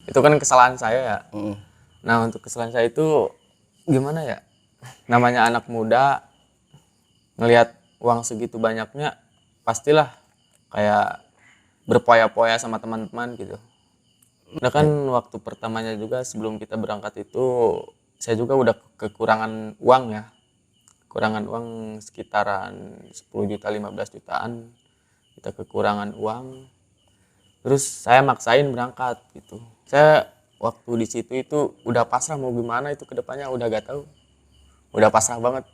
Itu kan kesalahan saya ya. Mm. Nah, untuk kesalahan saya itu gimana ya? Namanya anak muda ngelihat uang segitu banyaknya pastilah kayak berpoya-poya sama teman-teman gitu. Nah kan waktu pertamanya juga sebelum kita berangkat itu saya juga udah kekurangan uang ya. Kekurangan uang sekitaran 10 juta 15 jutaan. Kita kekurangan uang. Terus saya maksain berangkat gitu. Saya waktu di situ itu udah pasrah mau gimana itu kedepannya udah gak tahu. Udah pasrah banget.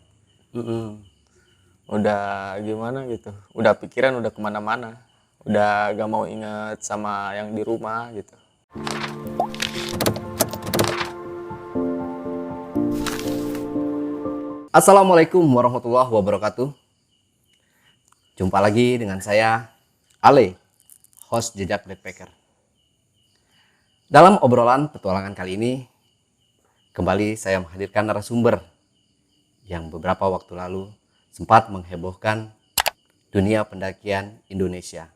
Udah gimana gitu. Udah pikiran udah kemana-mana. Udah gak mau inget sama yang di rumah gitu. Assalamualaikum warahmatullahi wabarakatuh. Jumpa lagi dengan saya, Ale, host Jejak Backpacker. Dalam obrolan petualangan kali ini, kembali saya menghadirkan narasumber yang beberapa waktu lalu sempat menghebohkan dunia pendakian Indonesia.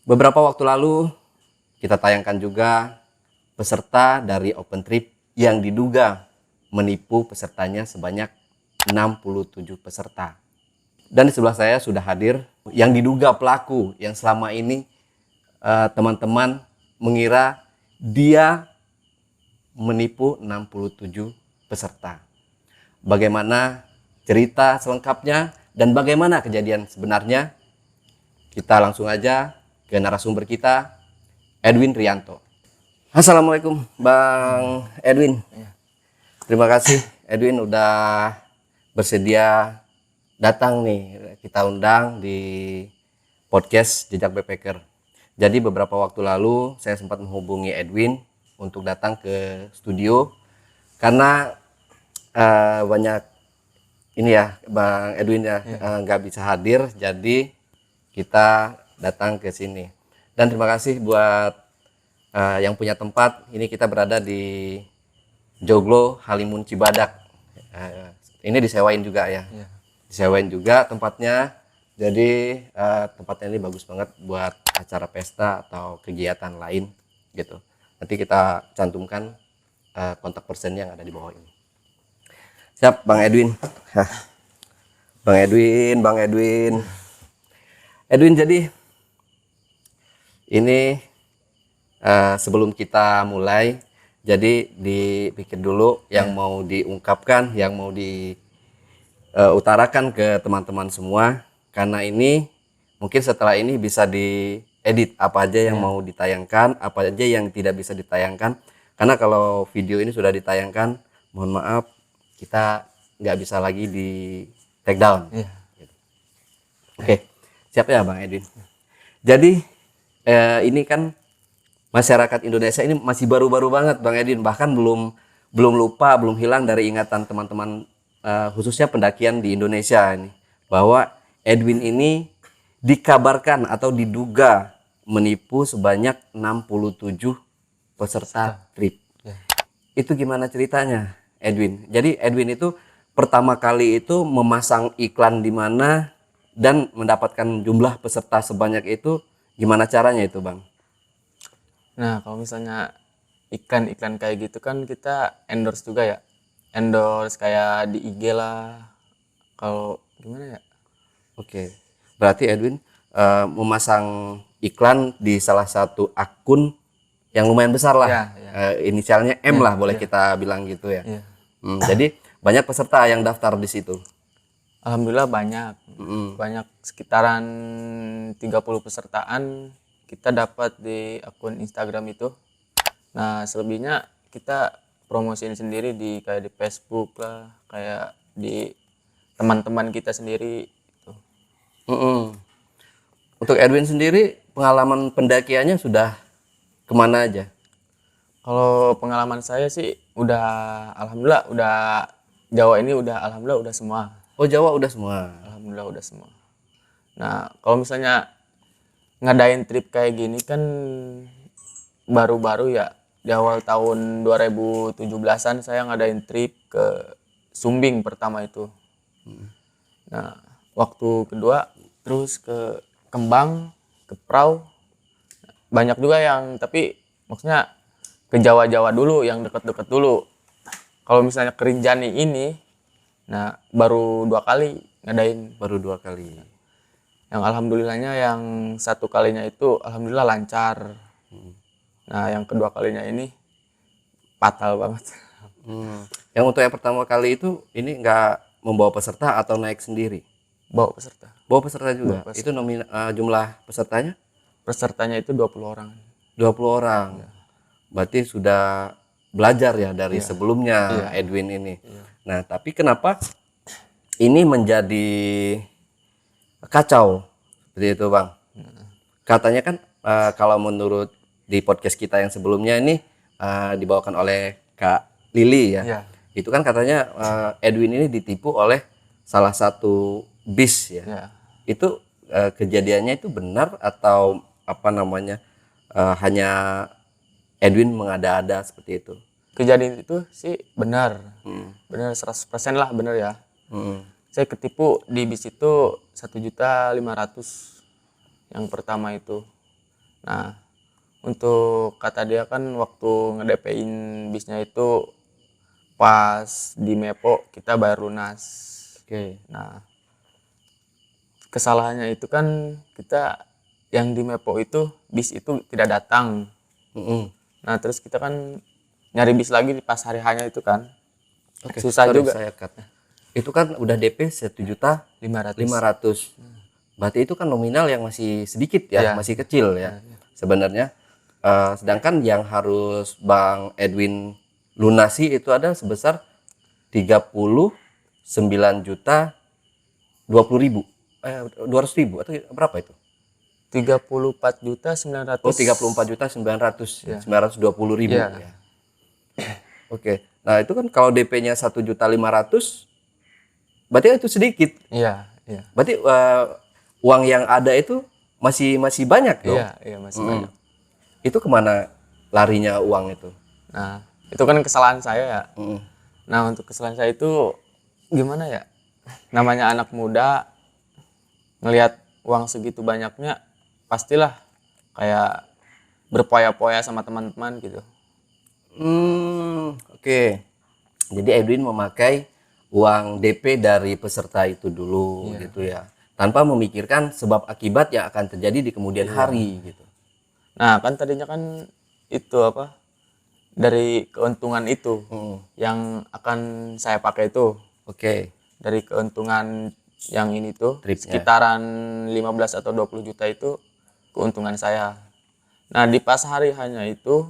Beberapa waktu lalu kita tayangkan juga peserta dari Open Trip yang diduga menipu pesertanya sebanyak 67 peserta. Dan di sebelah saya sudah hadir yang diduga pelaku yang selama ini teman-teman mengira dia menipu 67 peserta. Bagaimana cerita selengkapnya dan bagaimana kejadian sebenarnya? Kita langsung aja ke narasumber kita, Edwin Rianto. Assalamualaikum Bang Edwin. Terima kasih Edwin udah bersedia datang nih, kita undang di podcast Jejak Backpacker. Jadi beberapa waktu lalu saya sempat menghubungi Edwin untuk datang ke studio karena banyak ini ya Bang Edwin ya nggak bisa hadir, jadi kita datang ke sini. Dan terima kasih buat yang punya tempat. Ini kita berada di Joglo Halimun Cibadak. Ini disewain juga ya. Disewain juga tempatnya. Jadi tempatnya ini bagus banget buat acara pesta atau kegiatan lain gitu. Nanti kita cantumkan kontak person yang ada di bawah ini. Siap Bang Edwin. Bang Edwin. Edwin, jadi ini sebelum kita mulai, jadi dipikir dulu yang mau diungkapkan, yang mau diutarakan ke teman-teman semua. Karena ini mungkin setelah ini bisa diedit apa aja yang mau ditayangkan, apa aja yang tidak bisa ditayangkan. Karena kalau video ini sudah ditayangkan, mohon maaf kita nggak bisa lagi di take down. Oke, siap ya Bang Edwin. Jadi ini kan masyarakat Indonesia ini masih baru-baru banget Bang Edwin, bahkan belum lupa, belum hilang dari ingatan teman-teman khususnya pendakian di Indonesia ini, bahwa Edwin ini dikabarkan atau diduga menipu sebanyak 67 peserta trip. Itu gimana ceritanya Edwin? Jadi Edwin itu pertama kali itu memasang iklan di mana dan mendapatkan jumlah peserta sebanyak itu, gimana caranya itu Bang? Nah, kalau misalnya iklan-iklan kayak gitu kan kita endorse juga ya. Endorse kayak di IG lah. Kalau gimana ya? Oke. Berarti Edwin memasang iklan di salah satu akun yang lumayan besar lah. Inisialnya M lah boleh kita bilang gitu ya. Jadi banyak peserta yang daftar di situ. Alhamdulillah banyak. Banyak sekitaran 30 pesertaan kita dapat di akun Instagram itu. Nah, selebihnya kita promosiin sendiri di kayak di Facebook lah, kayak di teman-teman kita sendiri gitu. Untuk Edwin sendiri pengalaman pendakiannya sudah kemana aja? Kalau pengalaman saya sih alhamdulillah udah Jawa ini alhamdulillah udah semua. Oh, Jawa udah semua. Alhamdulillah udah semua. Nah, kalau misalnya ngadain trip kayak gini kan baru-baru ya, di awal tahun 2017-an saya ngadain trip ke Sumbing pertama itu. Nah, waktu kedua terus ke Kembang, ke Prau. Banyak juga yang tapi maksudnya ke Jawa-Jawa dulu, yang deket-deket dulu. Kalau misalnya ke Rinjani ini, nah baru 2 kali ngadain. Baru 2 kali. Yang alhamdulillahnya yang 1 kalinya itu alhamdulillah lancar. Nah yang kedua kalinya ini fatal banget. Yang untuk yang pertama kali itu ini nggak membawa peserta atau naik sendiri? Bawa peserta. Bawa peserta juga. Bawa peserta. Itu jumlah pesertanya Pesertanya itu 20 orang. 20 orang. Berarti sudah belajar ya dari sebelumnya Edwin ini. Nah, tapi kenapa ini menjadi kacau seperti itu, Bang? Katanya kan kalau menurut di podcast kita yang sebelumnya ini dibawakan oleh Kak Lili ya. Iya. Itu kan katanya Edwin ini ditipu oleh salah satu bis ya. Ya. Itu kejadiannya itu benar atau apa namanya hanya Edwin mengada-ada seperti itu? Kejadian itu sih benar. Benar 100% lah benar ya. Saya ketipu di bis itu 1.500.000 yang pertama itu. Nah, untuk kata dia kan waktu nge-DP-in bisnya itu pas di Mepo kita bayar lunas. Oke. Nah, kesalahannya itu kan kita yang di Mepo itu bis itu tidak datang. Nah, terus kita kan nyari bis lagi di pas hari hanya itu kan. Oke, Susah sorry, juga. saya cut. Itu kan udah DP 1.500.000. 500. Berarti itu kan nominal yang masih sedikit ya, Iya. masih kecil ya. Sebenarnya sedangkan yang harus Bang Edwin lunasi itu ada sebesar 39.020.000. 200.000 atau berapa itu? 34.900. Oh, 34.920.000 Iya. ya. Oke. Nah, itu kan kalau DP-nya 1.500.000 berarti itu sedikit. Iya, iya. Berarti uang yang ada itu masih banyak dong. Iya, masih banyak. Itu kemana larinya uang itu? Nah, itu kan kesalahan saya ya. Mm. Nah, untuk kesalahan saya itu gimana ya? Namanya anak muda ngelihat uang segitu banyaknya pastilah kayak berpoya-poya sama teman-teman gitu. Oke. Jadi Edwin memakai uang DP dari peserta itu dulu gitu ya. Tanpa memikirkan sebab akibat yang akan terjadi di kemudian hari gitu. Nah, kan tadinya kan itu apa? Dari keuntungan itu yang akan saya pakai itu. Oke. Dari keuntungan yang ini tuh Tripnya. sekitaran 15 atau 20 juta itu keuntungan saya. Nah, di pas hari hanya itu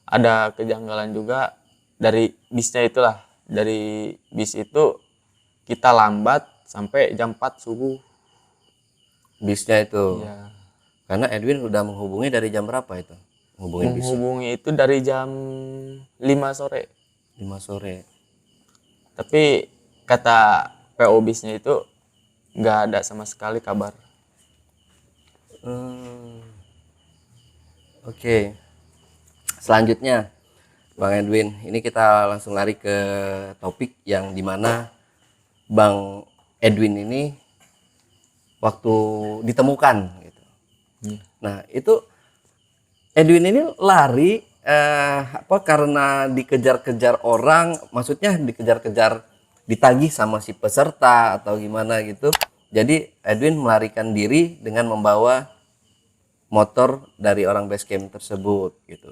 ada kejanggalan juga dari bisnya itulah. Dari bis itu kita lambat sampai jam 4 subuh. Bisnya itu. Iya. Karena Edwin udah menghubungi dari jam berapa itu? Menghubungi itu dari jam 5 sore. 5 sore. Tapi kata PO bisnya itu nggak ada sama sekali kabar. Oke. Selanjutnya, Bang Edwin, ini kita langsung lari ke topik yang dimana Bang Edwin ini waktu ditemukan gitu. Nah, itu Edwin ini lari karena dikejar-kejar orang, maksudnya dikejar-kejar, ditagih sama si peserta atau gimana gitu. Jadi Edwin melarikan diri dengan membawa motor dari orang base camp tersebut gitu.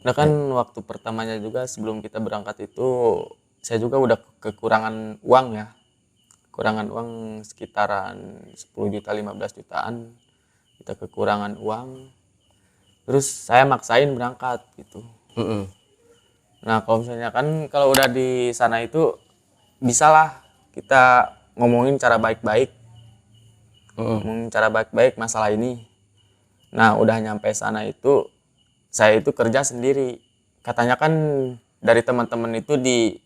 Nah kan waktu pertamanya juga sebelum kita berangkat itu saya juga udah kekurangan uang ya. Kekurangan uang sekitaran 10 juta 15 jutaan. Kita kekurangan uang. Terus saya maksain berangkat gitu. Nah kalau misalnya kan kalau udah di sana itu bisalah kita ngomongin cara baik-baik. Ngomongin cara baik-baik masalah ini. Nah udah nyampe sana itu saya itu kerja sendiri. Katanya kan dari teman-teman itu di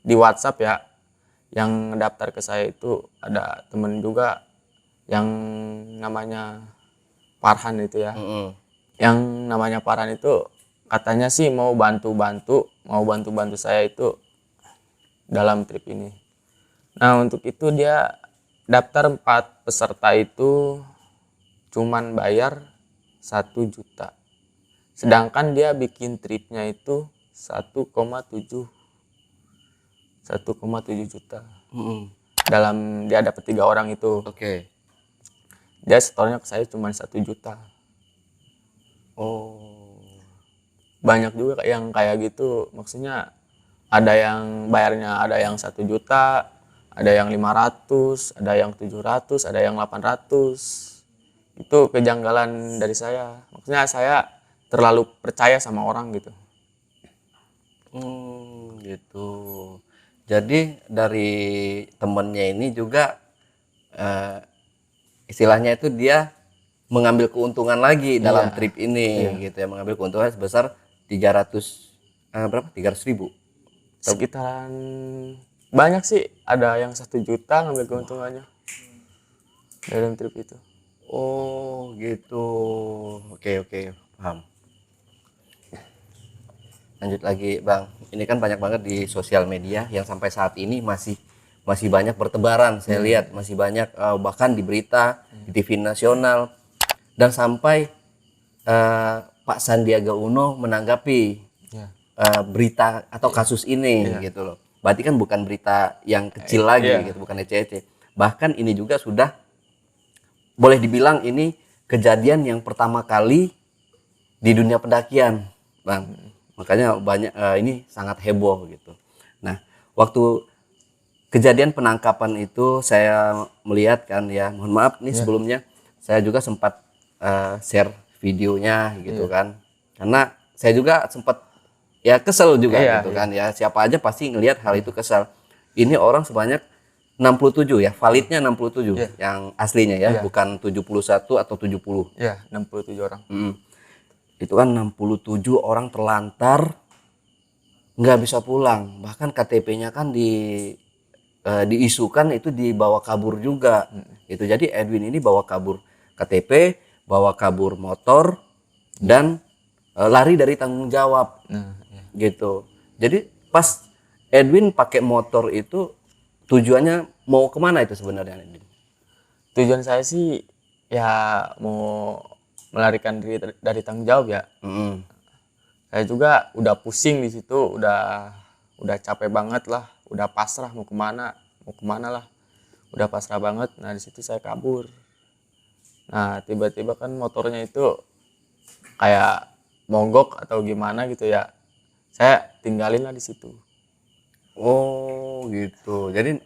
WhatsApp ya, yang daftar ke saya itu ada temen juga yang namanya Farhan itu ya. Yang namanya Farhan itu katanya sih mau bantu-bantu saya itu dalam trip ini. Nah untuk itu dia daftar 4 peserta itu cuman bayar 1 juta. Sedangkan dia bikin tripnya itu 1,7 juta. Mm-mm. Dalam dia dapat 3 orang itu. Oke. Dia setornya ke saya cuma 1 juta. Oh. Banyak juga yang kayak gitu. Maksudnya ada yang bayarnya, ada yang 1 juta, ada yang 500, ada yang 700, ada yang 800. Itu kejanggalan dari saya. Maksudnya saya terlalu percaya sama orang gitu. Gitu. Jadi dari temennya ini juga eh, istilahnya itu dia mengambil keuntungan lagi dalam Iya. trip ini Iya. gitu ya, mengambil keuntungan sebesar 300 berapa? 300.000. Sekitaran banyak sih, ada yang 1 juta ngambil keuntungannya dalam trip itu. Oh, gitu. Oke, paham. Lanjut lagi, Bang. Ini kan banyak banget di sosial media yang sampai saat ini masih banyak bertebaran. Saya lihat masih banyak bahkan di berita, di TV nasional, dan sampai Pak Sandiaga Uno menanggapi Ya. berita atau kasus ini gitu loh. Berarti kan bukan berita yang kecil lagi gitu, bukan eceh-eceh. Bahkan ini juga sudah boleh dibilang ini kejadian yang pertama kali di dunia pendakian, Bang. Makanya banyak ini sangat heboh gitu. Nah, waktu kejadian penangkapan itu saya melihat kan ya, mohon maaf nih sebelumnya saya juga sempat share videonya gitu kan. Karena saya juga sempat ya kesel juga gitu kan ya. Siapa aja pasti ngelihat hal itu kesel. Ini orang sebanyak 67 ya, validnya 67 yang aslinya ya, bukan 71 atau 70. Ya, 67 orang. Itu kan 67 orang terlantar nggak bisa pulang, bahkan KTP-nya kan diisukan itu dibawa kabur juga. Itu jadi Edwin ini bawa kabur KTP, bawa kabur motor, dan lari dari tanggung jawab. Gitu. Jadi pas Edwin pakai motor itu tujuannya mau kemana itu sebenarnya, Edwin? Tujuan saya sih ya mau melarikan diri dari tanggung jawab ya. Saya juga udah pusing di situ, udah capek banget lah, udah pasrah mau kemana lah, udah pasrah banget. Nah di situ saya kabur. Nah tiba-tiba kan motornya itu kayak mogok atau gimana gitu ya, saya tinggalin lah di situ. Oh gitu. Jadi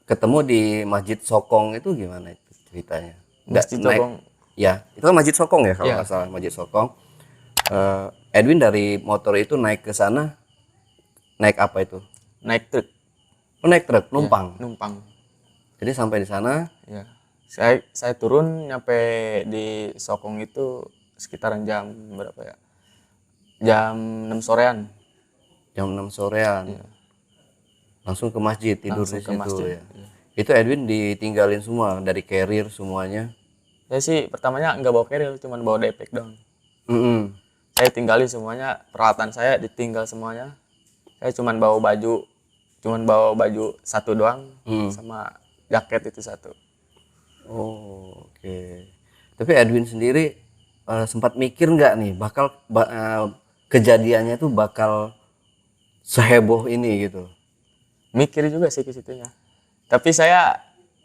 ketemu di Masjid Sokong itu gimana itu ceritanya? Masjid Naik, Sokong. ya itu kan Masjid Sokong ya kalau Iya. nggak salah, Masjid Sokong. Edwin dari motor itu naik ke sana, naik apa itu? Naik truk. Oh, naik truk, numpang. Numpang. Jadi sampai di sana, Ya. Saya turun nyampe di Sokong itu sekitaran jam berapa ya? Jam 6 sorean. jam 6 sorean. Langsung ke masjid, tidur Langsung di ke situ masjid. ya. Itu Edwin ditinggalin semua dari carrier semuanya. Saya sih pertamanya nggak bawa carrier, cuma bawa daypack doang. Mm-mm. Saya tinggalin semuanya, peralatan saya ditinggal semuanya. Saya cuma bawa baju satu doang sama jaket itu satu. Oh, oke. Tapi Edwin sendiri sempat mikir nggak nih kejadiannya tuh bakal seheboh ini gitu? Mikir juga sih ke situnya. Tapi saya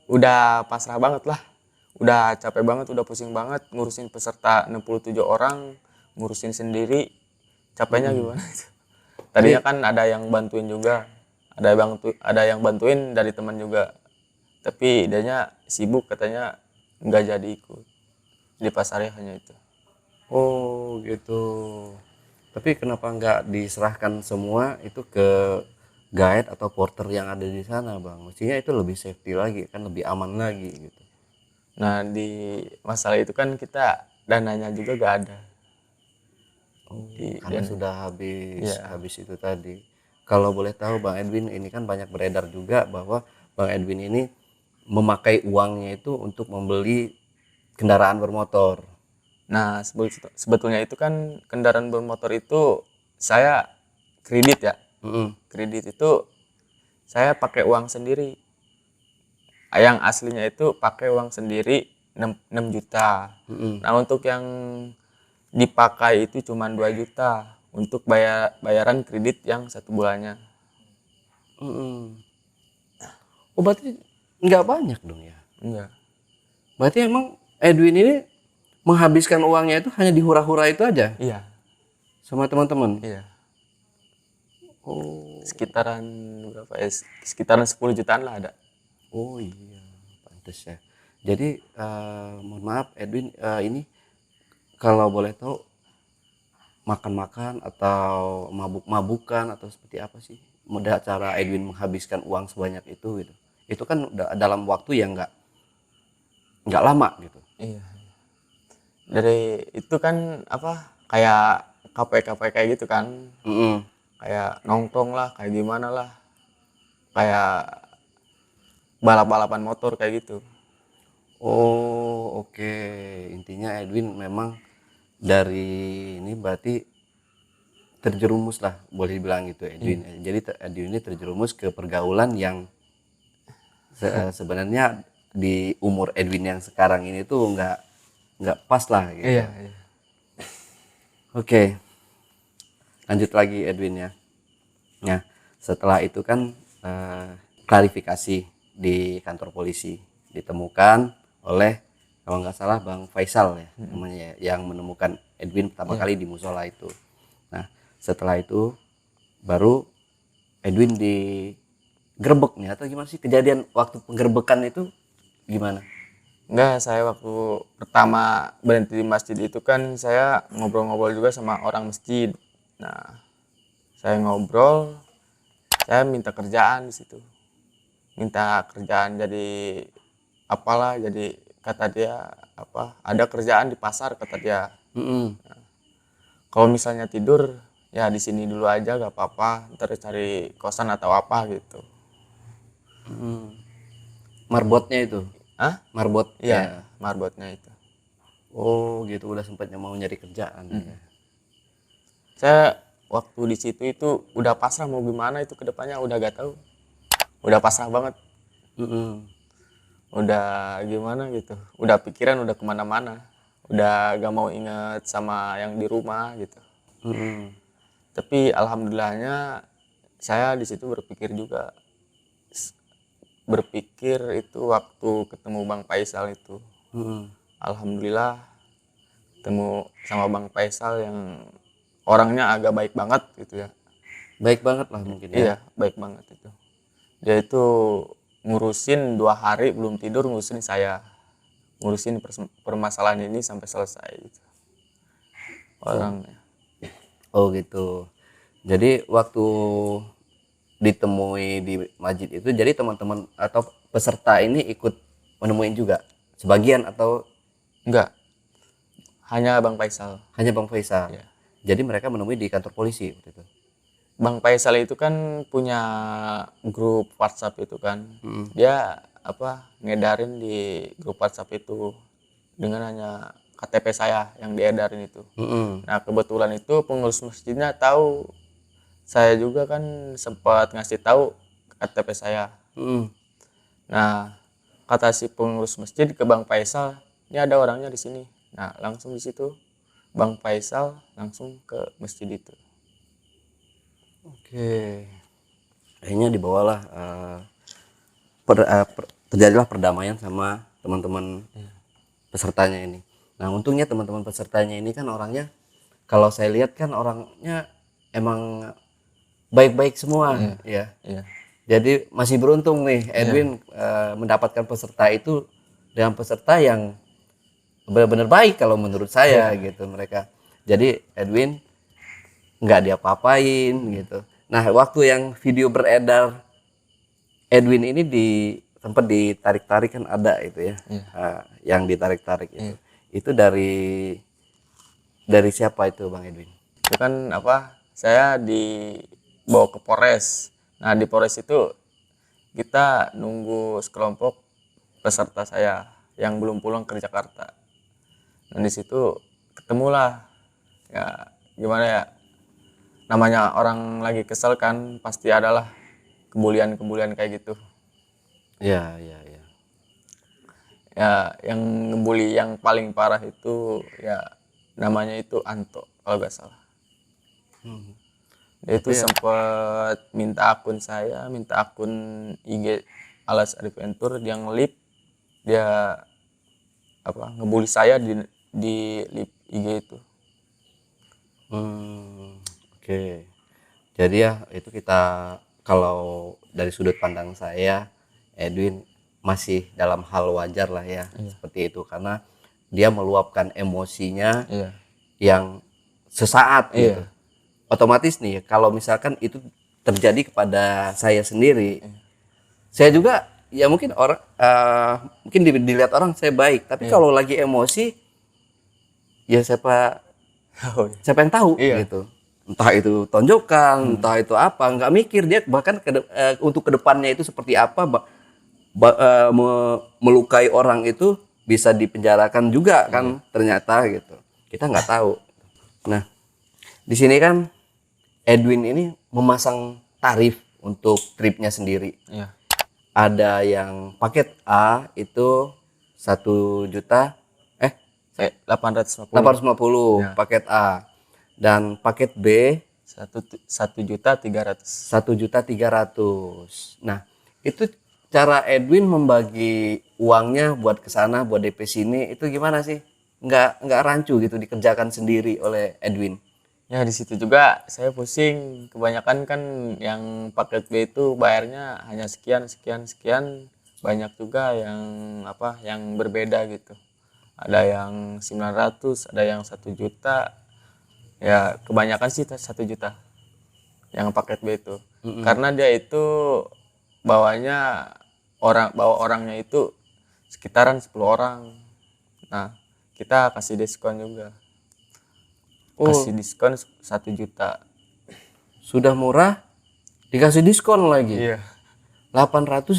udah pasrah banget lah. Udah capek banget, udah pusing banget ngurusin peserta 67 orang, ngurusin sendiri. Capeknya gimana itu. Tadinya kan ada yang bantuin juga. Ada yang bantuin dari teman juga. Tapi dianya sibuk, katanya nggak jadi ikut di pasarnya hanya itu. Oh, gitu. Tapi kenapa nggak diserahkan semua itu ke guide atau porter yang ada di sana, Bang? Mestinya itu lebih safety lagi, kan lebih aman lagi gitu. Nah di masalah itu kan kita dananya juga gak ada. Karena sudah habis itu tadi. Kalau boleh tahu Bang Edwin, ini kan banyak beredar juga bahwa Bang Edwin ini memakai uangnya itu untuk membeli kendaraan bermotor. Nah sebetulnya itu kan kendaraan bermotor itu saya kredit ya. Kredit itu saya pakai uang sendiri. Yang aslinya itu pakai uang sendiri 6 juta. Nah untuk yang dipakai itu cuma 2 juta untuk bayaran kredit yang 1 bulannya. Mm-mm. Oh berarti nggak banyak dong ya? Enggak. Berarti emang Edwin ini menghabiskan uangnya itu hanya di hura-hura itu aja Iya, sama teman-teman? iya. Oh, Sekitaran berapa ya? Sekitaran 10 jutaan lah ada. oh iya, pantas ya. Jadi mohon maaf Edwin, ini kalau boleh tahu makan-makan atau mabuk-mabukan atau seperti apa sih? Mudah cara Edwin menghabiskan uang sebanyak itu gitu. Itu kan udah dalam waktu yang nggak lama gitu. Iya. Dari itu kan apa kayak KP kayak gitu kan, Mm-mm. kayak nongkrong lah, kayak gimana lah, kayak balap-balapan motor kayak gitu. Oh oke, intinya Edwin memang dari ini berarti terjerumus lah boleh dibilang gitu Edwin. Jadi Edwin ini terjerumus ke pergaulan yang sebenarnya di umur Edwin yang sekarang ini tuh nggak pas lah gitu. Iya, iya. Oke, lanjut lagi Edwin ya. Nah, setelah itu kan klarifikasi di kantor polisi ditemukan oleh kalau nggak salah Bang Faisal ya namanya ya, yang menemukan Edwin pertama kali di musola itu. Nah, setelah itu baru Edwin digerebek nih atau gimana sih kejadian waktu penggerbekan itu gimana? Enggak, saya waktu pertama berhenti di masjid itu kan saya ngobrol-ngobrol juga sama orang masjid. Nah, saya ngobrol, saya minta kerjaan di situ. Minta kerjaan jadi apalah, jadi kata dia apa? Ada kerjaan di pasar kata dia. Mm-mm. Kalau misalnya tidur ya di sini dulu aja gak apa-apa, ntar cari kosan atau apa gitu. Marbotnya itu, Hah? marbot Iya, ya. marbotnya itu. Oh gitu udah sempatnya mau nyari kerjaan ya. Saya waktu di situ itu udah pasrah mau gimana itu kedepannya udah gak tahu. Udah pasrah banget. Mm-mm. Udah gimana gitu. Udah pikiran udah kemana-mana. Udah gak mau inget sama yang di rumah gitu. Mm-mm. Tapi alhamdulillahnya saya di situ berpikir juga. Berpikir itu waktu ketemu Bang Faisal itu. Mm-mm. Alhamdulillah ketemu sama Bang Faisal yang orangnya agak baik banget gitu ya. Baik banget lah mungkin ya. Iya, baik banget itu. Dia itu ngurusin 2 hari belum tidur ngurusin saya. Ngurusin permasalahan ini sampai selesai gitu. Orangnya. Oh gitu. Jadi waktu ditemui di masjid itu jadi teman-teman atau peserta ini ikut menemuin juga sebagian atau Enggak, hanya Bang Faisal. hanya Bang Faisal. Ya. Jadi mereka menemui di kantor polisi waktu itu. Bang Faisal itu kan punya grup WhatsApp itu kan. Dia apa ngedarin di grup WhatsApp itu dengan hanya KTP saya yang diedarin itu. Mm-mm. Nah, kebetulan itu pengurus masjidnya tahu. Saya juga kan sempat ngasih tahu KTP saya. Mm-mm. Nah, kata si pengurus masjid ke Bang Faisal, ini ada orangnya di sini. Nah, langsung di situ Bang Faisal langsung ke masjid itu. Oke. Akhirnya dibawalah terjadilah perdamaian sama teman-teman pesertanya ini. Nah, untungnya teman-teman pesertanya ini kan orangnya kalau saya lihat kan orangnya emang baik-baik semua ya. Iya. Jadi masih beruntung nih Edwin mendapatkan peserta itu dengan peserta yang benar-benar baik kalau menurut saya gitu mereka. Jadi Edwin nggak diapa-apain gitu. Nah, waktu yang video beredar Edwin ini sempat ditarik-tarik kan ada itu ya. Yang ditarik-tarik itu. Itu dari siapa itu Bang Edwin? Itu kan apa? Saya dibawa ke Polres. Nah, di Polres itu kita nunggu sekelompok peserta saya yang belum pulang ke Jakarta. Dan di situ ketemulah ya gimana ya? Namanya orang lagi kesel kan pasti adalah kebulian-kebulian kayak gitu. Ya. Ya yang ngebully yang paling parah itu ya namanya itu Anto kalau nggak salah. Dia itu Tapi ya- sempat minta akun saya, minta akun IG Alas Adventure, dia ngelip, dia ngebully saya di lip IG itu. Oke. Jadi ya itu kita, kalau dari sudut pandang saya, Edwin masih dalam hal wajar lah ya, seperti itu, karena dia meluapkan emosinya Iya. yang sesaat gitu. Iya. Otomatis nih kalau misalkan itu terjadi kepada saya sendiri, saya juga ya mungkin orang mungkin dilihat orang saya baik, tapi kalau lagi emosi ya Oh, iya. siapa yang tahu Iya. gitu, entah itu tonjokan, entah itu apa, nggak mikir dia bahkan untuk kedepannya itu seperti apa, melukai orang itu bisa dipenjarakan juga kan, ternyata gitu, kita nggak tahu. Nah di sini kan Edwin ini memasang tarif untuk tripnya sendiri. Iya. Ada yang paket A itu 1 juta 850. 850 Ya. paket A, dan paket B 1.300.000. 1.300.000. Nah itu cara Edwin membagi uangnya buat ke sana, buat DP sini, itu gimana sih? Nggak rancu gitu dikerjakan sendiri oleh Edwin? Ya di situ juga saya pusing. Kebanyakan kan yang paket B itu bayarnya hanya sekian sekian sekian. Banyak juga yang berbeda gitu. Ada yang 900, ada yang 1 juta. Ya kebanyakan sih 1 juta yang paket B itu. Karena dia itu bawa orangnya itu sekitaran 10 orang. Nah, kita kasih diskon juga. Kasih diskon 1 juta. Sudah murah dikasih diskon lagi. Iya. 850.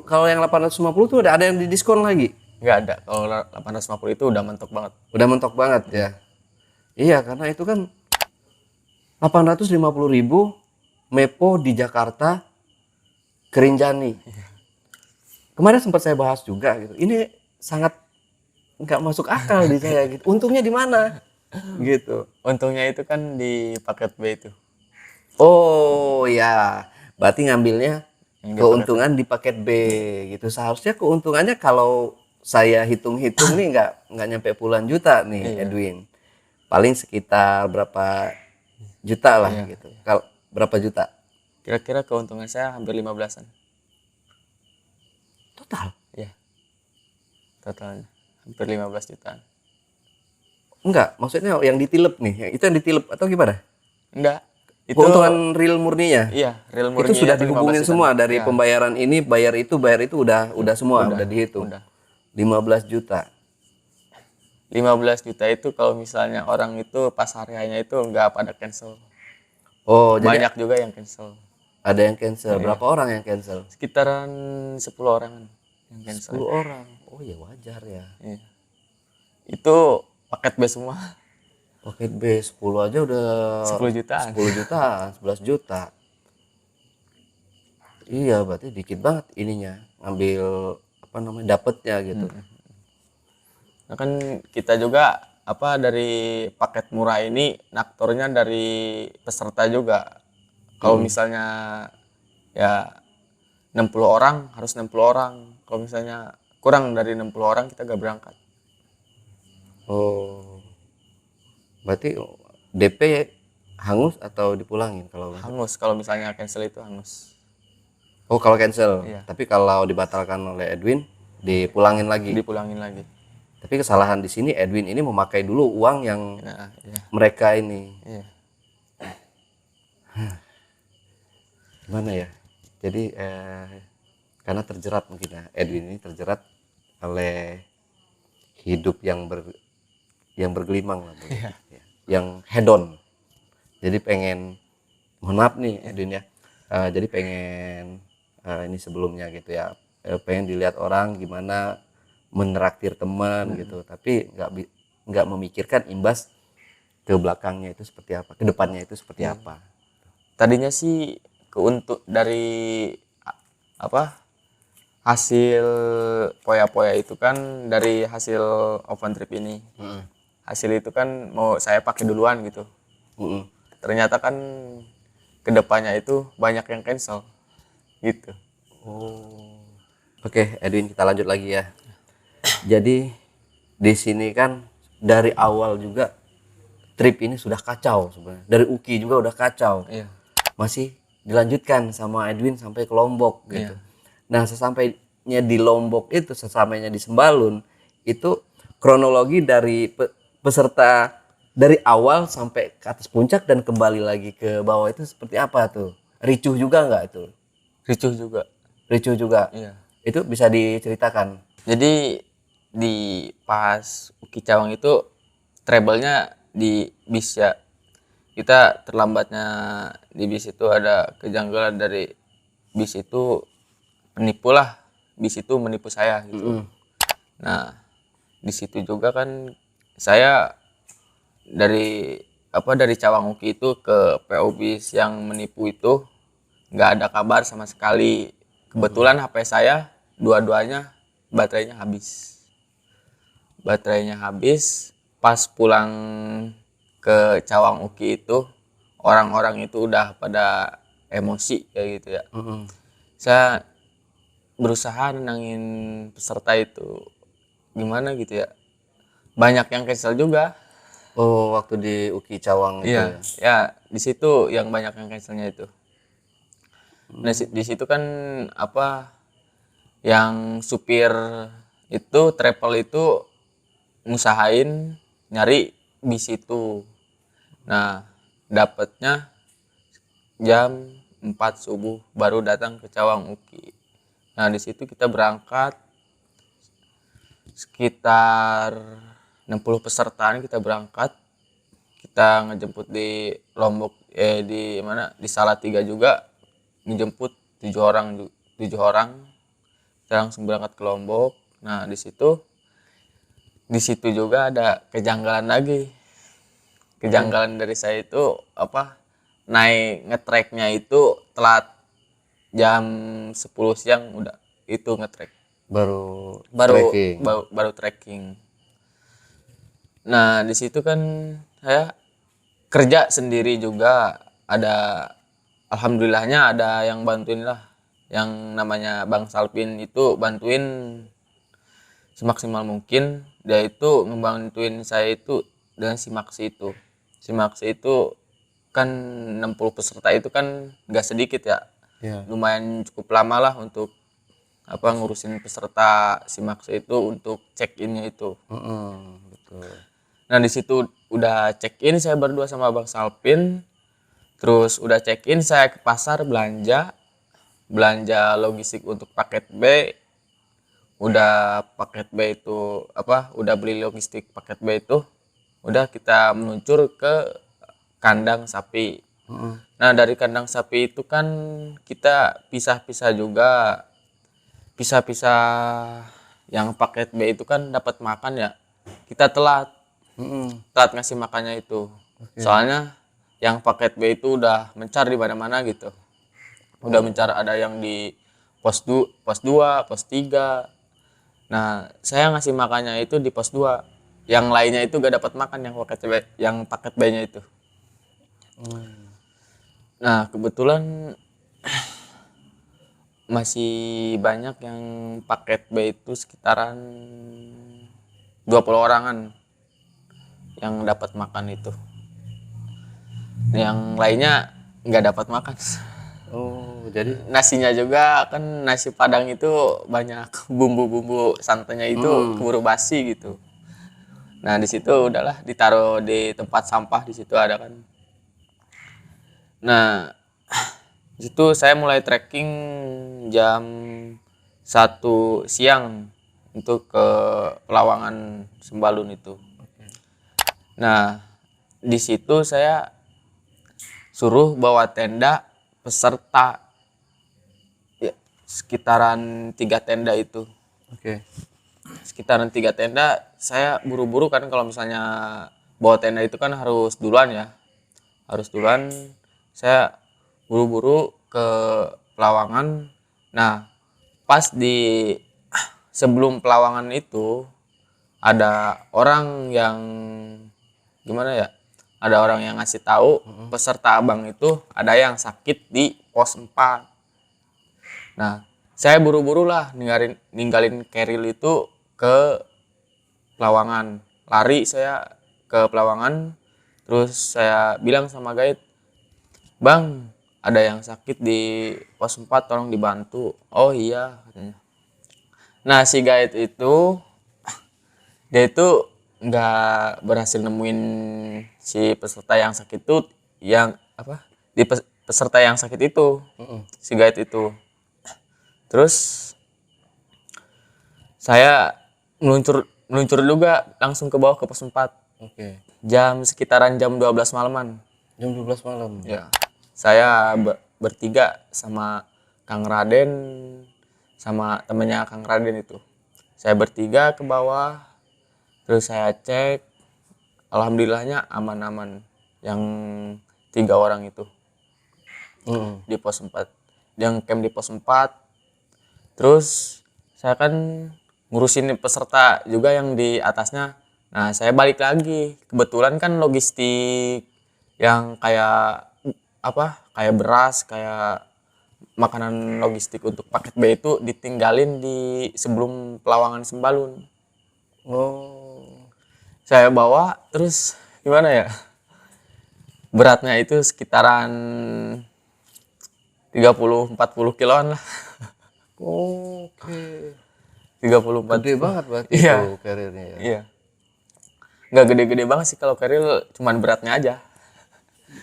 Kalau yang 850 tuh ada yang didiskon lagi? Nggak ada. Kalau 850 itu udah mentok banget. Udah mentok banget ya. Iya, karena itu kan 850.000 Mepo di Jakarta Kerinjani. Kemarin sempat saya bahas juga gitu. Ini sangat nggak masuk akal di saya gitu. Untungnya di mana? Gitu. Untungnya itu kan di paket B itu. Oh ya, berarti ngambilnya Yang di keuntungan di paket B gitu. Seharusnya keuntungannya kalau saya hitung-hitung nih nggak nyampe puluhan juta nih, Iya. Edwin. Paling sekitar berapa juta lah Iya. gitu. Kalau berapa juta? Kira-kira keuntungan saya hampir 15-an. Total? Iya. Totalnya hampir 15 jutaan. Enggak, maksudnya yang ditilep nih. Itu yang ditilep atau gimana? Enggak. Itu Keuntungan real murninya? iya, real Itu murninya sudah itu 15 dihubungin jutaan. semua dari Iya. pembayaran ini, bayar itu udah semua, udah dihitung. Udah. 15 juta. 15 juta itu kalau misalnya orang itu pas harinya itu nggak pada cancel. Oh, jadi Banyak juga yang cancel. ada yang cancel. Berapa orang yang cancel? Sekitaran 10 orang yang cancel. 10 orang. Oh ya wajar ya. Iya. Itu paket B semua. Paket B 10 aja udah 10 jutaan. 10 jutaan, 11 juta. Iya, berarti dikit banget ininya. Ngambil dapetnya gitu. Nah kan kita juga dari paket murah ini naktornya dari peserta juga. Kalau misalnya ya 60 orang harus 60 orang. Kalau misalnya kurang dari 60 orang kita gak berangkat. Oh. Berarti DP hangus atau dipulangin kalau Hangus kalau misalnya cancel itu hangus. Oh, kalau cancel. Iya. Tapi kalau dibatalkan oleh Edwin dipulangin lagi. Dipulangin lagi. Tapi kesalahan di sini Edwin ini memakai dulu uang yang Nah, iya. mereka ini. Iya. Gimana ya? Jadi karena terjerat mungkin ya, Edwin ini terjerat oleh hidup yang bergelimang lah, Iya. ya. Yang hedon. Jadi pengen, mohon maaf nih Edwin ya, jadi pengen ini sebelumnya gitu ya, pengen dilihat orang gimana menraktir teman gitu, tapi nggak memikirkan imbas ke belakangnya itu seperti apa, ke depannya itu seperti apa. Tadinya sih dari hasil poya-poya itu kan dari hasil open trip ini. hasil itu kan mau saya pakai duluan gitu. Mm-mm. Ternyata kan kedepannya itu banyak yang cancel gitu. Oke, Edwin, kita lanjut lagi ya. Jadi di sini kan dari awal juga trip ini sudah kacau sebenarnya. Dari Uki juga udah kacau. Iya. Masih dilanjutkan sama Edwin sampai ke Lombok gitu. Iya. Nah, sesampainya di Lombok itu, sesampainya di Sembalun itu kronologi dari peserta dari awal sampai ke atas puncak dan kembali lagi ke bawah itu seperti apa tuh? Ricuh juga nggak itu? Ricuh juga. Ricuh juga. Iya. Itu bisa diceritakan. Jadi di pas Uki Cawang itu travelnya di bis ya. Kita terlambatnya di bis itu ada kejanggalan dari bis itu penipu lah. Bis itu menipu saya gitu. Nah, di situ juga kan saya dari dari Cawang Uki itu ke PO bis yang menipu itu nggak ada kabar sama sekali. Kebetulan HP saya dua-duanya baterainya habis. Baterainya habis pas pulang ke Cawang Uki itu orang-orang itu udah pada emosi kayak gitu ya. Saya berusaha nenangin peserta itu gimana gitu ya. Banyak yang cancel juga. Oh, waktu di Uki Cawang itu ya. Iya, ya di situ yang banyak yang cancelnya itu. Nah, di situ kan yang supir itu travel itu ngusahain nyari bis itu. Nah, dapatnya jam 4 subuh baru datang ke Cawang Uki. Nah, di situ kita berangkat sekitar 60 pesertaan kita berangkat. Kita ngejemput di Lombok di mana? Di Salatiga juga ngejemput 7 orang 7 orang. Kita langsung berangkat ke Lombok. Nah, di situ juga ada kejanggalan lagi. Kejanggalan dari saya itu naik ngetracknya itu telat jam 10 siang udah itu ngetrack Baru baru trekking. baru trekking. Nah, di situ kan saya kerja sendiri juga, ada alhamdulillahnya ada yang bantuin lah, yang namanya Bang Salpin itu bantuin semaksimal mungkin. Dia itu ngebantuin saya itu dengan si Maksi itu kan 60 peserta itu kan nggak sedikit ya, Iya. lumayan cukup lama lah untuk ngurusin peserta si Maksi itu untuk check innya itu. Betul. Nah, di situ udah check in saya berdua sama Bang Salpin, terus udah check in saya ke pasar belanja logistik untuk paket B. Udah paket B itu udah beli logistik paket B itu, udah kita meluncur ke kandang sapi. Nah, dari kandang sapi itu kan kita pisah-pisah juga, pisah-pisah. Yang paket B itu kan dapat makan ya, kita telat ngasih makannya itu. Soalnya yang paket B itu udah mencar di mana-mana gitu, udah mencar, ada yang di pos 2, pos 3. Nah, saya ngasih makannya itu di pos 2. Yang lainnya itu gak dapat makan yang paket B-nya itu. Nah, kebetulan masih banyak yang paket B itu sekitaran 20 orangan yang dapat makan itu. Yang lainnya nggak dapat makan. Oh, jadi Nasinya juga kan nasi Padang itu banyak bumbu-bumbu santannya itu keburu basi gitu. Nah, di situ udahlah ditaruh di tempat sampah, di situ ada kan. Nah, di situ saya mulai trekking jam 1 siang untuk ke Pelawangan Sembalun itu. Nah, di situ saya suruh bawa tenda peserta ya, sekitaran 3 tenda itu. oke. Sekitaran 3 tenda, saya buru-buru kan, kalau misalnya bawa tenda itu kan harus duluan ya. Harus duluan, saya buru-buru ke Pelawangan. Nah, pas di sebelum Pelawangan itu ada orang yang gimana ya, ada orang yang ngasih tahu peserta abang itu ada yang sakit di pos 4. Nah, saya buru-buru lah ninggalin keril itu ke Pelawangan. Lari saya ke Pelawangan, terus saya bilang sama guide, "Bang, ada yang sakit di pos 4, tolong dibantu." "Oh iya," katanya. Nah, si guide itu dia itu nggak berhasil nemuin si peserta yang sakit itu, yang apa, peserta yang sakit itu, si guide itu. Terus saya meluncur juga langsung ke bawah ke pos 4. Oke. Sekitaran jam 12 malaman. Jam 12 malam. Ya. Saya bertiga sama Kang Raden sama temennya Kang Raden itu. Saya bertiga ke bawah, terus saya cek, alhamdulillahnya aman-aman yang 3 orang itu di pos 4. Yang camp di pos 4. Terus saya kan ngurusin peserta juga yang di atasnya. Nah, saya balik lagi. Kebetulan kan logistik yang kayak apa? Kayak beras, kayak makanan logistik untuk paket B itu ditinggalin di sebelum Pelawangan Sembalun. Oh. Saya bawa, terus gimana ya? Beratnya itu sekitaran 30-40 kiloan lah. Oke. 34. Gede banget berarti Iya. itu karirnya ya. Iya. Nggak gede-gede banget sih kalau keril, cuman beratnya aja.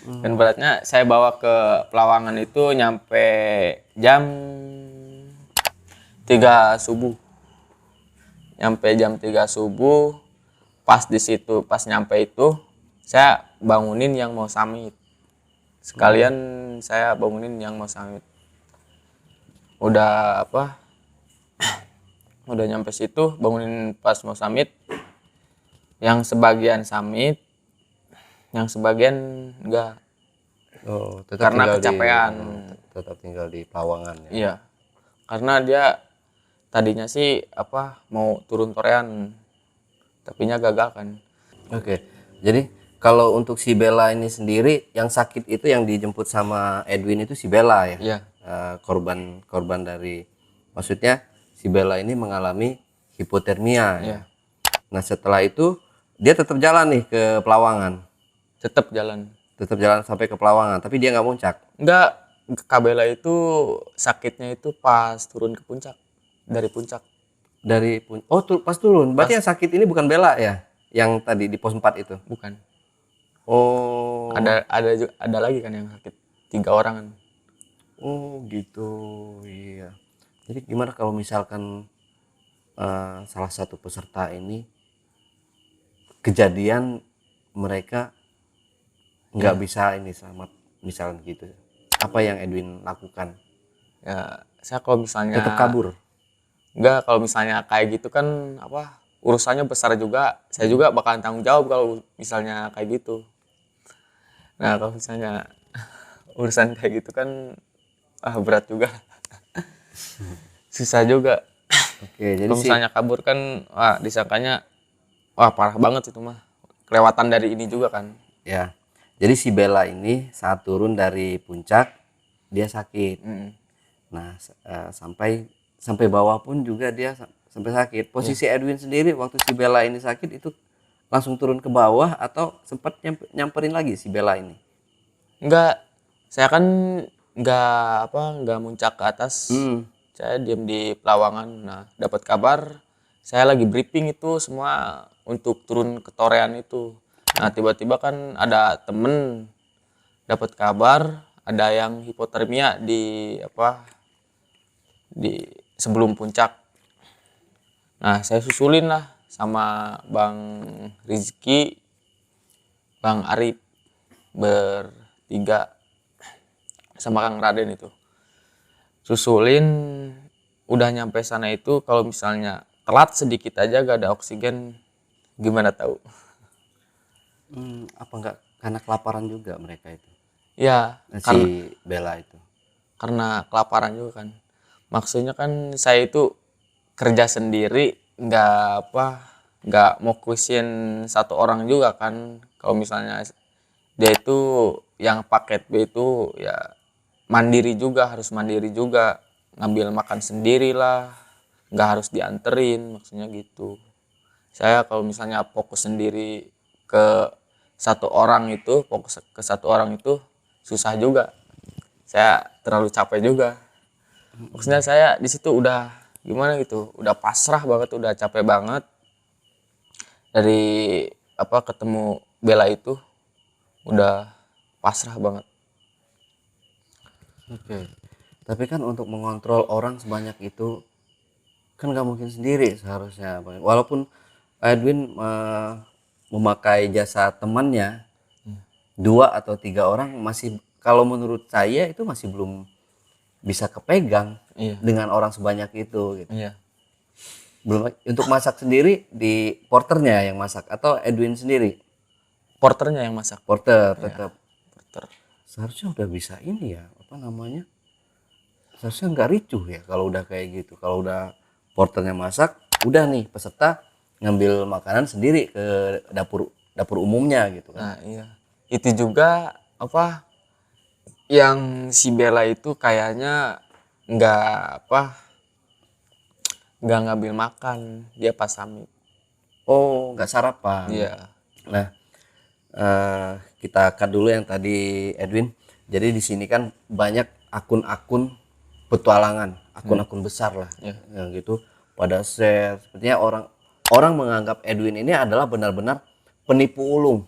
Dan beratnya saya bawa ke Pelawangan itu nyampe jam 3 subuh. Nyampe jam 3 subuh, pas di situ, pas nyampe itu, saya bangunin yang mau summit. Sekalian saya bangunin yang mau summit. Udah apa? Udah nyampe situ, bangunin pas mau summit. Yang sebagian summit, yang sebagian enggak. Oh, tetap Karena tinggal kecapean. tetap tinggal di Pelawangan ya. Iya. Karena dia tadinya sih apa mau turun torean, tapinya gagal kan. Oke. Jadi kalau untuk si Bella ini sendiri yang sakit itu yang dijemput sama Edwin itu si Bella ya. Iya. Korban dari, maksudnya si Bella ini mengalami hipotermia ya. Iya. Nah, setelah itu dia tetap jalan nih ke Pelawangan. Tetap jalan. Tetap jalan sampai ke Pelawangan, tapi dia nggak muncak. Enggak, Kabela itu sakitnya itu pas turun ke puncak. Dari puncak. Pas turun. Berarti yang sakit ini bukan Bella ya? Yang tadi di pos 4 itu. Bukan. Oh. Ada lagi kan yang sakit 3 orang kan. Oh, gitu. Iya. Jadi gimana kalau misalkan salah satu peserta ini kejadian mereka nggak bisa ini selamat, misalnya gitu, apa yang Edwin lakukan? Ya, saya kalau misalnya Tetap kabur? Enggak, kalau misalnya kayak gitu kan apa urusannya besar juga. Saya juga bakalan tanggung jawab kalau misalnya kayak gitu. Nah, kalau misalnya urusan kayak gitu kan berat juga. Susah juga. Oke, jadi Kalau misalnya kabur kan disangkanya parah banget itu mah. Kelewatan dari ini juga kan. ya. Jadi si Bella ini saat turun dari puncak dia sakit. Nah, sampai bawah pun juga dia sampai sakit. Posisi Edwin sendiri waktu si Bella ini sakit itu langsung turun ke bawah atau sempat nyamperin lagi si Bella ini? Enggak, saya kan enggak muncak ke atas. Saya diam di Pelawangan. Nah, dapat kabar saya lagi briefing itu semua untuk turun ke torean itu. Nah, tiba-tiba kan ada temen dapat kabar ada yang hipotermia di sebelum puncak. Nah, saya susulin lah sama Bang Rizky, Bang Arif, bertiga sama Kang Raden itu. Susulin, udah nyampe sana itu kalau misalnya telat sedikit aja gak ada oksigen, gimana tahu? Apa enggak karena kelaparan juga mereka itu? Ya, Si Bella itu. karena kelaparan juga kan. Maksudnya kan saya itu kerja sendiri, nggak nggak mau kusin satu orang juga kan. Kalau misalnya dia itu yang paket B itu ya mandiri juga, harus mandiri juga, ngambil makan sendiri lah, nggak harus dianterin, maksudnya gitu. Saya kalau misalnya fokus sendiri ke satu orang itu, fokus ke satu orang itu susah juga, saya terlalu capek juga. Maksudnya saya di situ udah gimana gitu, udah pasrah banget, udah capek banget dari ketemu Bella itu, udah pasrah banget. Oke. Tapi kan untuk mengontrol orang sebanyak itu kan nggak mungkin sendiri seharusnya, Bang. Walaupun Edwin memakai jasa temannya, 2 atau 3 orang masih, kalau menurut saya itu masih belum bisa kepegang Iya, dengan orang sebanyak itu gitu. iya. Belum untuk masak sendiri, di porternya yang masak atau Edwin sendiri? Porternya yang masak. Porter Iya, tetap. porter. Seharusnya udah bisa ini ya, apa namanya? Seharusnya nggak ricuh ya kalau udah kayak gitu. Kalau udah porternya masak, udah nih peserta ngambil makanan sendiri ke dapur dapur umumnya gitu kan. Nah, iya. Itu juga yang si Bella itu kayaknya nggak nggak ngambil makan, dia pas summit. Oh, nggak sarapan. Iya, Nah, kita cut dulu yang tadi Edwin. Jadi di sini kan banyak akun-akun petualangan, akun-akun besar lah, iya, yang gitu pada share. Sepertinya orang menganggap Edwin ini adalah benar-benar penipu ulung,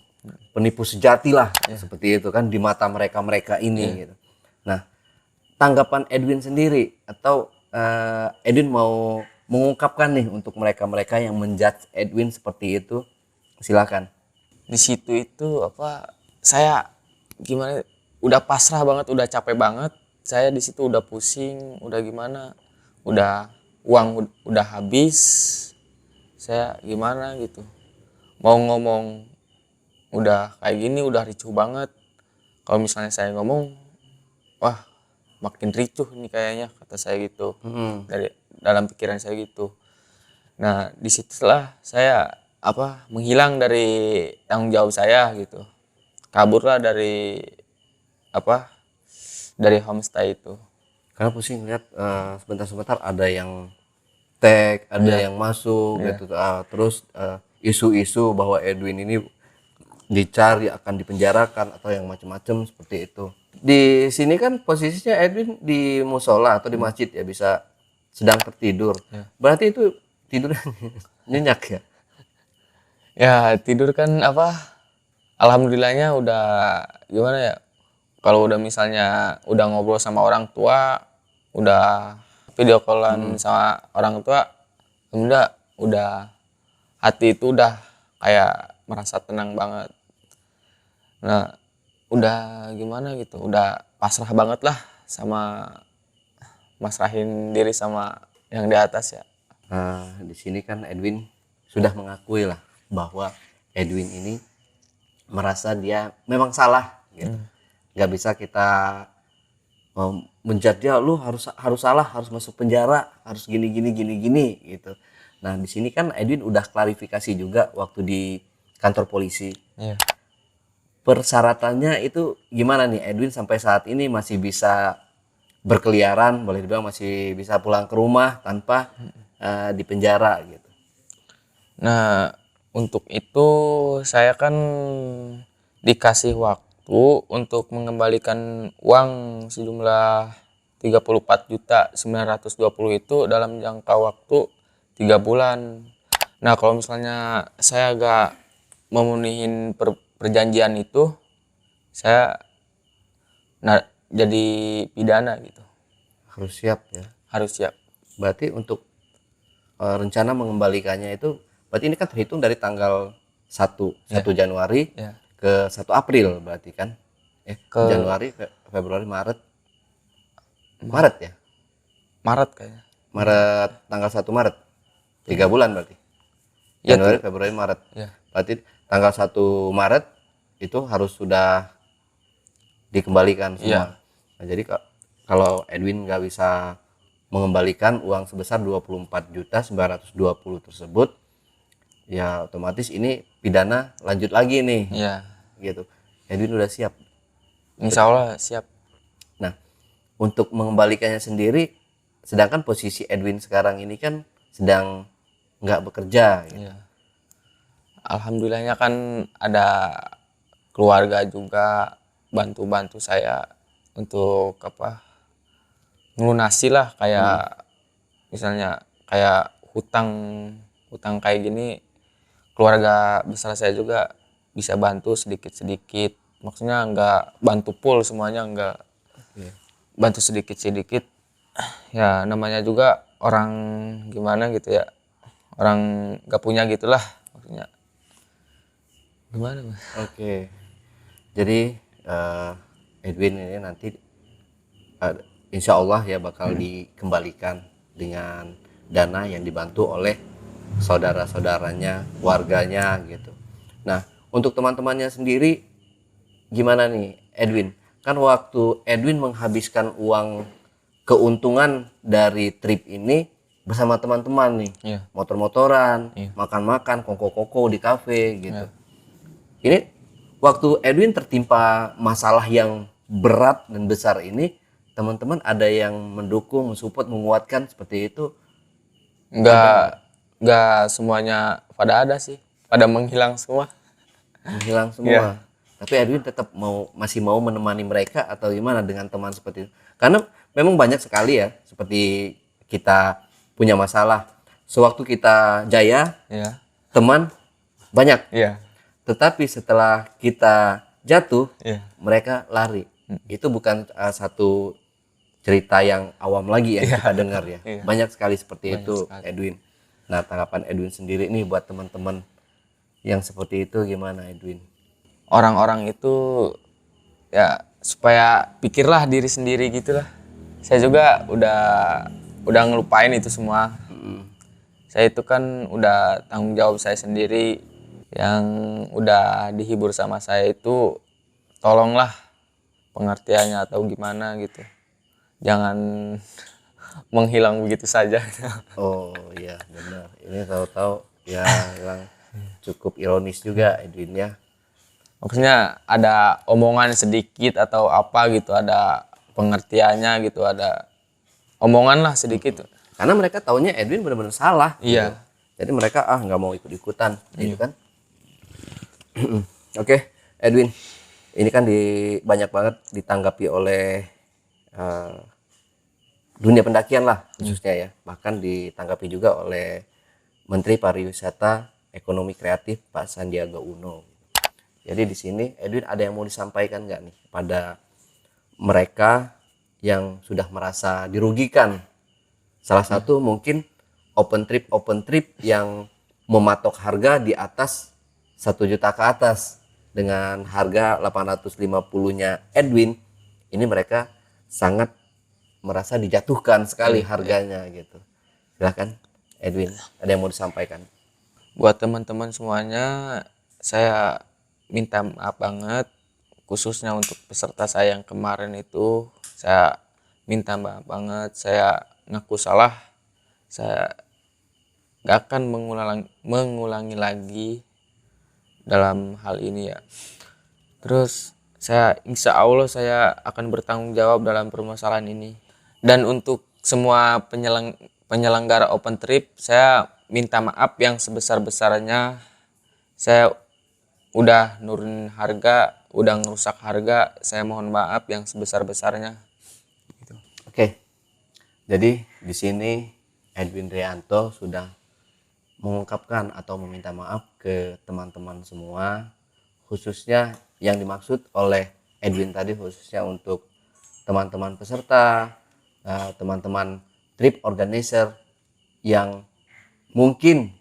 penipu sejati lah, seperti itu kan di mata mereka ini gitu. Nah, tanggapan Edwin sendiri, atau Edwin mau mengungkapkan nih untuk mereka-mereka yang menjudge Edwin seperti itu, silakan. di situ itu saya gimana, udah pasrah banget, udah capek banget, saya di situ udah pusing, udah gimana, udah uang udah habis, saya gimana gitu, mau ngomong udah kayak gini, udah ricuh banget. Kalau misalnya saya ngomong, wah makin ricuh ini kayaknya, kata saya gitu, dari dalam pikiran saya gitu. Nah disitulah saya menghilang dari tanggung jawab saya gitu, kaburlah dari dari homestay itu. Karena pusing lihat sebentar-sebentar ada yang tag, ada Iya, yang masuk iya. gitu. Terus isu-isu bahwa Edwin ini dicari akan dipenjarakan atau yang macam-macam seperti itu. Di sini kan posisinya Edwin di musola atau di masjid ya, bisa sedang tertidur. Iya. Berarti itu tidurnya nyenyak ya. Ya tidur kan alhamdulillahnya udah gimana ya, kalau udah misalnya udah ngobrol sama orang tua, udah video callan sama orang tua, udah hati itu udah kayak merasa tenang banget. Nah udah gimana gitu, udah pasrah banget lah, sama masrahin diri sama yang di atas ya. Di sini kan Edwin sudah mengakui lah bahwa Edwin ini merasa dia memang salah gitu. Nggak bisa kita menjudge dia, lu harus salah, harus masuk penjara, harus gini gini gitu. Nah di sini kan Edwin udah klarifikasi juga waktu di kantor polisi. Iya. Persyaratannya itu gimana nih, Edwin sampai saat ini masih bisa berkeliaran, boleh dibilang masih bisa pulang ke rumah tanpa di penjara gitu. Nah, untuk itu saya kan dikasih waktu untuk mengembalikan uang sejumlah 34.920 itu dalam jangka waktu 3 bulan. Nah, kalau misalnya saya agak memenuhi perjanjian itu, saya jadi pidana gitu. Harus siap ya. Harus siap. Berarti untuk rencana mengembalikannya itu, berarti ini kan terhitung dari tanggal 1 Januari Ya. ke 1 April berarti kan? Ke Januari, Februari, Maret ya? Maret kayaknya. Maret, tanggal 1 Maret. 3 bulan berarti. Ya, Januari, Februari, Maret. Ya. Berarti tanggal 1 Maret itu harus sudah dikembalikan semua. Nah, jadi kalau Edwin nggak bisa mengembalikan uang sebesar 24.920 tersebut, ya otomatis ini pidana lanjut lagi nih Iya. gitu. Edwin udah siap. Insya Allah siap. Nah, untuk mengembalikannya sendiri, sedangkan posisi Edwin sekarang ini kan sedang nggak bekerja gitu. Iya. Alhamdulillahnya kan ada keluarga juga bantu-bantu saya untuk apa, ngelunasi lah, kayak misalnya kayak hutang hutang kayak gini, keluarga besar saya juga bisa bantu sedikit-sedikit, maksudnya nggak bantu full semuanya, nggak, Iya. bantu sedikit-sedikit. Ya namanya juga orang gimana gitu ya, orang nggak punya gitulah, maksudnya gimana Mas? Oke. Jadi Edwin ini nanti insya Allah ya bakal dikembalikan dengan dana yang dibantu oleh saudara-saudaranya, warganya gitu. Nah, untuk teman-temannya sendiri gimana nih Edwin? Kan waktu Edwin menghabiskan uang keuntungan dari trip ini bersama teman-teman nih, Iya. motor-motoran, Iya. makan-makan, kongko-kongko di kafe gitu. Iya. Ini waktu Edwin tertimpa masalah yang berat dan besar ini, teman-teman ada yang mendukung, mensupport, menguatkan seperti itu? Nggak semuanya pada ada sih, pada menghilang semua. Menghilang semua. Iya. Tapi Edwin tetap masih mau menemani mereka atau gimana dengan teman seperti itu? Karena memang banyak sekali ya, seperti kita punya masalah. Sewaktu kita jaya, Iya. teman banyak. Iya. Tetapi setelah kita jatuh, Iya. mereka lari. Itu bukan satu cerita yang awam lagi yang kita dengar ya. Iya. Banyak sekali seperti Banyak itu, sekali. Edwin. Nah, tanggapan Edwin sendiri nih buat teman-teman yang seperti itu gimana, Edwin? Orang-orang itu ya supaya pikirlah diri sendiri gitulah. Saya juga udah ngelupain itu semua. Saya itu kan udah tanggung jawab saya sendiri, yang udah dihibur sama saya itu tolonglah pengertiannya atau gimana gitu. Jangan menghilang begitu saja. Oh iya benar. Ini tahu-tahu ya yang cukup ironis juga Edwin ya. Maksudnya ada omongan sedikit atau apa gitu, ada pengertiannya gitu, ada omongan lah sedikit. Karena mereka taunya Edwin benar-benar salah. Iya. Gitu. Jadi mereka nggak mau ikut-ikutan, gitu kan? Oke, Edwin. Ini kan banyak banget ditanggapi oleh eh, dunia pendakian lah khususnya ya. Bahkan ditanggapi juga oleh Menteri Pariwisata Ekonomi Kreatif Pak Sandiaga Uno. Jadi di sini Edwin ada yang mau disampaikan nggak nih pada mereka yang sudah merasa dirugikan? Salah satu mungkin open trip yang mematok harga di atas 1 juta ke atas dengan harga 850-nya Edwin. Ini mereka sangat merasa dijatuhkan sekali harganya gitu. Silakan Edwin, ada yang mau disampaikan? Buat teman-teman semuanya, saya minta maaf banget, khususnya untuk peserta saya yang kemarin itu. Saya minta maaf banget, saya ngaku salah. Saya gak akan mengulangi lagi dalam hal ini ya. Terus saya insya Allah saya akan bertanggung jawab dalam permasalahan ini. Dan untuk semua penyelenggara open trip, saya minta maaf yang sebesar-besarnya. Saya udah nurunin harga, udah ngerusak harga, saya mohon maaf yang sebesar-besarnya. Gitu. Oke. Jadi di sini Edwin Rianto sudah mengungkapkan atau meminta maaf ke teman-teman semua, khususnya yang dimaksud oleh Edwin tadi khususnya untuk teman-teman peserta, teman-teman trip organizer yang mungkin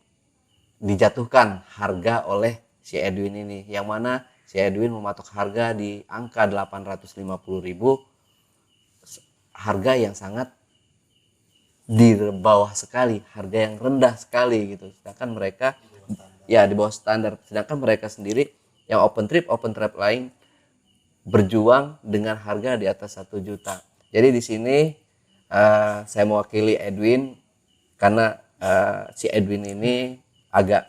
dijatuhkan harga oleh si Edwin ini, yang mana si Edwin mematok harga di angka 850.000, harga yang sangat di bawah sekali, harga yang rendah sekali gitu. Sedangkan mereka ya di bawah standar. Sedangkan mereka sendiri yang open trip lain berjuang dengan harga di atas 1 juta. Jadi di sini saya mewakili Edwin karena si Edwin ini agak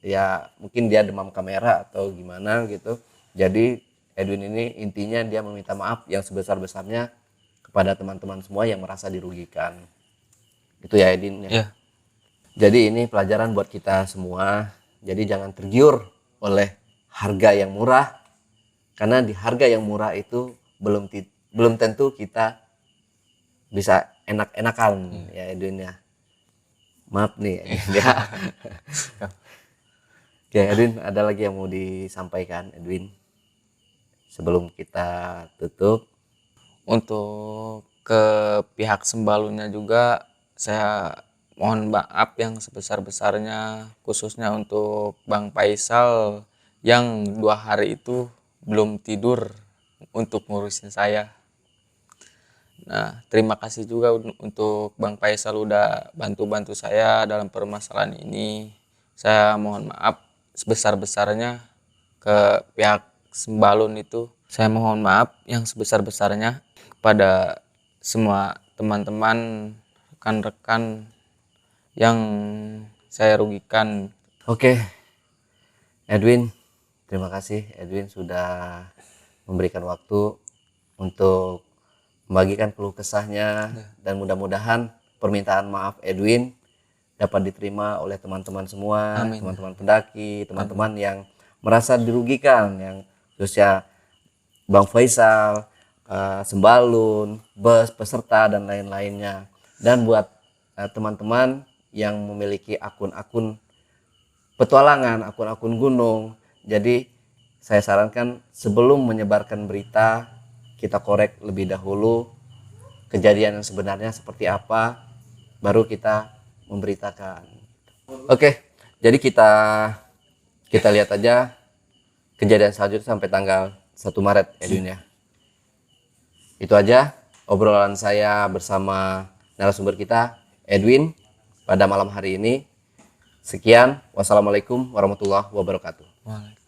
ya mungkin dia demam kamera atau gimana gitu. Jadi Edwin ini intinya dia meminta maaf yang sebesar-besarnya kepada teman-teman semua yang merasa dirugikan. Itu ya Edwin ya. Iya. Jadi ini pelajaran buat kita semua. Jadi jangan tergiur oleh harga yang murah, karena di harga yang murah itu belum tentu kita bisa enak-enakan ya Edwin ya. Maaf nih Edwin ya. Oke Edwin, ada lagi yang mau disampaikan Edwin sebelum kita tutup? Untuk ke pihak Sembalunnya juga saya mohon maaf yang sebesar-besarnya, khususnya untuk Bang Faisal yang 2 hari itu belum tidur untuk ngurusin saya. Nah, terima kasih juga untuk Bang Faisal udah bantu-bantu saya dalam permasalahan ini. Saya mohon maaf sebesar-besarnya ke pihak Sembalun itu. Saya mohon maaf yang sebesar-besarnya kepada semua teman-teman, rekan-rekan yang saya rugikan. Oke Edwin, terima kasih Edwin sudah memberikan waktu untuk membagikan keluh kesahnya, dan mudah-mudahan permintaan maaf Edwin dapat diterima oleh teman-teman semua. Amin. Teman-teman pendaki, teman-teman yang merasa dirugikan, yang khususnya Bang Faisal, Sembalun, bus, peserta dan lain-lainnya. Dan buat teman-teman yang memiliki akun-akun petualangan, akun-akun gunung, jadi saya sarankan sebelum menyebarkan berita, kita korek lebih dahulu kejadian yang sebenarnya seperti apa, baru kita memberitakan. Oke, jadi kita lihat aja kejadian selanjutnya sampai tanggal 1 Maret Edwin ya. Itu aja obrolan saya bersama narasumber kita Edwin pada malam hari ini. Sekian, wassalamualaikum warahmatullahi wabarakatuh. Waalaikumsalam.